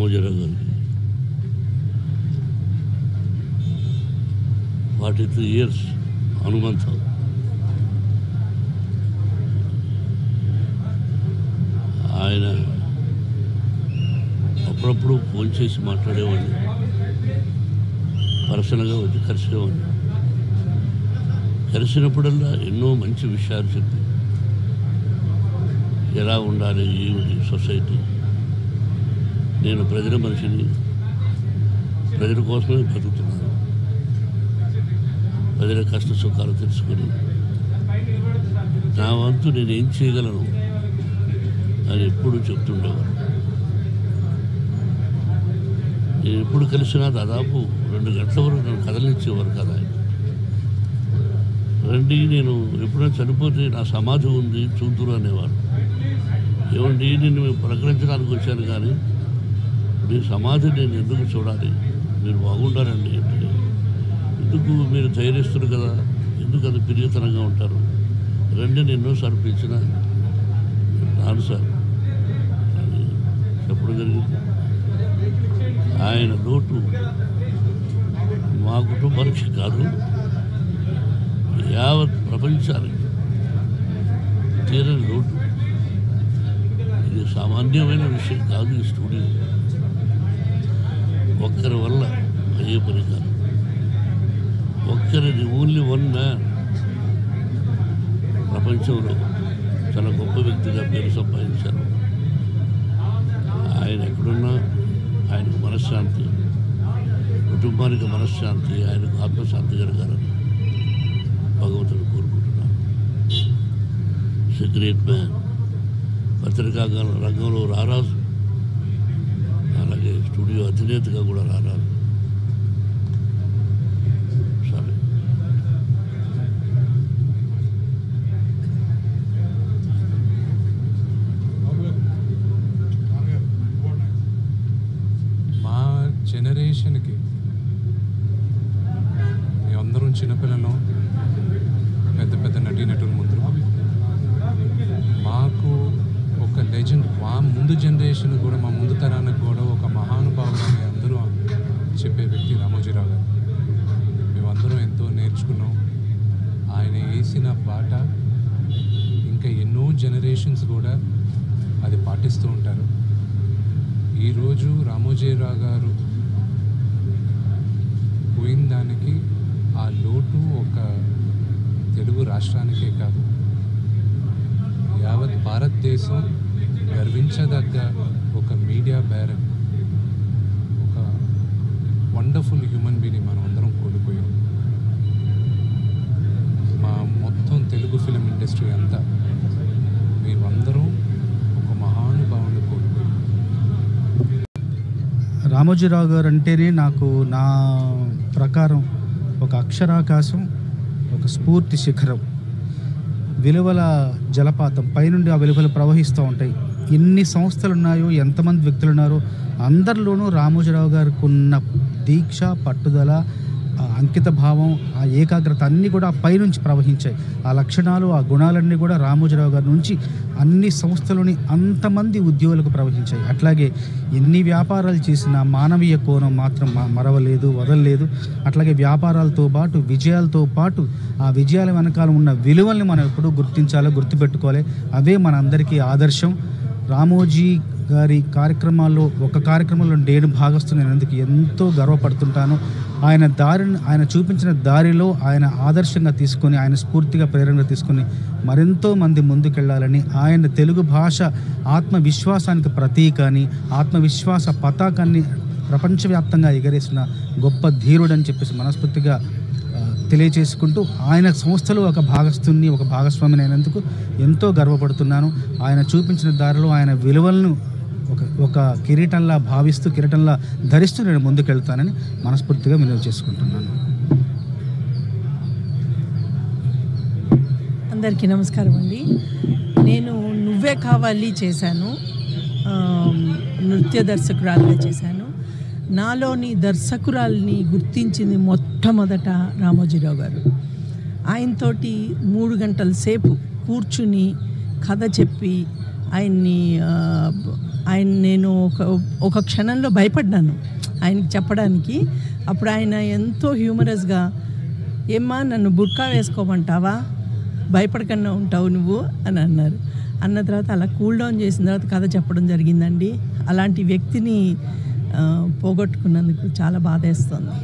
రామోజీరావు గారికి 43 years హనుమంతరావు. ఆయన అప్పుడప్పుడు ఫోన్ చేసి మాట్లాడేవాడిని, పర్సనల్గా వచ్చి కలిసేవాడిని. కలిసినప్పుడల్లా ఎన్నో మంచి విషయాలు చెప్పి ఎలా ఉండాలి ఏమిటి సొసైటీ. నేను ప్రజల మనిషిని, ప్రజల కోసమే బతుకుతున్నాను. ప్రజల కష్ట సుఖాలు తెలుసుకొని నా వంతు నేను ఏం చేయగలను అని ఎప్పుడు చెప్తుండేవారు. నేను ఎప్పుడు కలిసినా దాదాపు 2 గంటల వరకు నన్ను కదలించేవారు కదా. రండి, నేను ఎప్పుడైనా చనిపోతే నా సమాధి ఉంది చూతురు అనేవారు. ఏమండి, నిన్ను ప్రకటించడానికి వచ్చాను కానీ మీ సమాధి నేను ఎందుకు చూడాలి, మీరు బాగుండాలండి అంటే. ఎందుకు మీరు ధైర్యస్తులు కదా, ఎందుకు అది పిరియతనంగా ఉంటారు, రండి నేను ఎన్నోసార్లు పిలిచిన రాను సార్ అని చెప్పడం జరిగింది. ఆయన లోటు మా కుటుంబానికి కాదు, యావత్ ప్రపంచానికి తీరని లోటు. ఇది సామాన్యమైన విషయం కాదు. ఈ స్టూడియో ఒక్కరి వల్ల అయ్యే పని కాదు. ఒక్కరిది ఓన్లీ వన్ మ్యాన్ ప్రపంచంలో చాలా గొప్ప వ్యక్తిగా పేరు సంపాదించారు. ఆయన ఎక్కడున్నా ఆయనకు మనశ్శాంతి, కుటుంబానికి మనశ్శాంతి, ఆయనకు ఆత్మశాంతి కలగాలని భగవంతుడు కోరుకుంటున్నాను. It's a great man. పత్రికా రంగంలో రారాజు, అలాగే స్టూడియో అధినేతగా కూడా రారాజు. సరే, మా జనరేషన్కి మేమందరం చిన్నపిల్లలు, పెద్ద పెద్ద నటీనటుల ముందు మాకు ఒక లెజెండ్, మా ముందు జనరేషన్ కూడా, మా ముందు తరానికి కూడా ఒక మహానుభావుడు అని అందరూ చెప్పే వ్యక్తి రామోజీరావు గారు. మేమందరం ఎంతో నేర్చుకున్నాం. ఆయన వేసిన బాట ఇంకా ఎన్నో జనరేషన్స్ కూడా అది పాటిస్తూ ఉంటారు. ఈరోజు రామోజీరావు గారు పోయిన దానికి ఆ లోటు ఒక తెలుగు రాష్ట్రానికే కాదు, యావత్ భారతదేశం గర్వించదగ్గ ఒక మీడియా బ్యారన్, ఒక వండర్ఫుల్ హ్యూమన్ బీయింగ్ మనం అందరం కోల్పోయాం. మా మొత్తం తెలుగు ఫిలిం ఇండస్ట్రీ అంతా మేమందరం ఒక మహానుభావుని కోల్పోయాం. రామోజీరావు గారు అంటేనే నాకు, నా ప్రకారం, ఒక అక్షరాకాశం, ఒక స్ఫూర్తి శిఖరం, విలువల జలపాతం. పైనుండి ఆ విలువలు ప్రవహిస్తూ ఉంటాయి. ఎన్ని సంస్థలు ఉన్నాయో, ఎంతమంది వ్యక్తులు ఉన్నారో, అందరిలోనూ రామోజీరావు గారికి ఉన్న దీక్ష, పట్టుదల, అంకిత భావం, ఆ ఏకాగ్రత అన్నీ కూడా పైనుంచి ప్రవహించాయి. ఆ లక్షణాలు, ఆ గుణాలన్నీ కూడా రామోజీరావు గారి నుంచి అన్ని సంస్థలోని అంతమంది ఉద్యోగులకు ప్రవహించాయి. అట్లాగే ఎన్ని వ్యాపారాలు చేసినా మానవీయ కోణం మాత్రం మరవలేదు, వదలలేదు. అట్లాగే వ్యాపారాలతో పాటు, విజయాలతో పాటు, ఆ విజయాల వెనకాల ఉన్న విలువల్ని మనం ఎప్పుడూ గుర్తించాలి, గుర్తుపెట్టుకోవాలి. అవే మన అందరికీ ఆదర్శం. రామోజీ గారి కార్యక్రమాల్లో ఒక కార్యక్రమంలో నేను భాగస్తున్నందుకు ఎంతో గర్వపడుతుంటాను. ఆయన చూపించిన దారిలో ఆయన ఆదర్శంగా తీసుకొని, ఆయన స్ఫూర్తిగా ప్రేరణగా తీసుకొని మరెంతో మంది ముందుకెళ్ళాలని, ఆయన తెలుగు భాష ఆత్మవిశ్వాసానికి ప్రతీక అని, ఆత్మవిశ్వాస పతాకాన్ని ప్రపంచవ్యాప్తంగా ఎగరేసిన గొప్ప ధీరుడని చెప్పేసి మనస్ఫూర్తిగా తెలియచేసుకుంటూ, ఆయన సంస్థలో ఒక భాగస్తుని, ఒక భాగస్వామిని అయినందుకు ఎంతో గర్వపడుతున్నాను. ఆయన చూపించిన దారిలో ఆయన విలువలను ఒక కిరీటంలా భావిస్తూ, కిరీటంలా ధరిస్తూ నేను ముందుకెళ్తానని మనస్ఫూర్తిగా వినియోగం చేసుకుంటున్నాను. అందరికీ నమస్కారం అండి. నేను నువ్వే కావాలి చేశాను, నృత్య దర్శకురాలుగా చేశాను. నాలోని దర్శకురాల్ని గుర్తించింది మొట్టమొదట రామోజీరావు గారు. ఆయనతోటి 3 గంటల సేపు కూర్చుని కథ చెప్పి నేను ఒక క్షణంలో భయపడ్డాను ఆయనకి చెప్పడానికి. అప్పుడు ఆయన ఎంతో హ్యూమరస్గా, ఏమ్మా నన్ను బుర్కా వేసుకోమంటావా, భయపడకుండా ఉంటావు నువ్వు అని అన్నారు. అన్న తర్వాత అలా కూల్ డౌన్ చేసిన తర్వాత కథ చెప్పడం జరిగిందండి. అలాంటి వ్యక్తిని పోగొట్టుకున్నందుకు చాలా బాధేస్తుంది.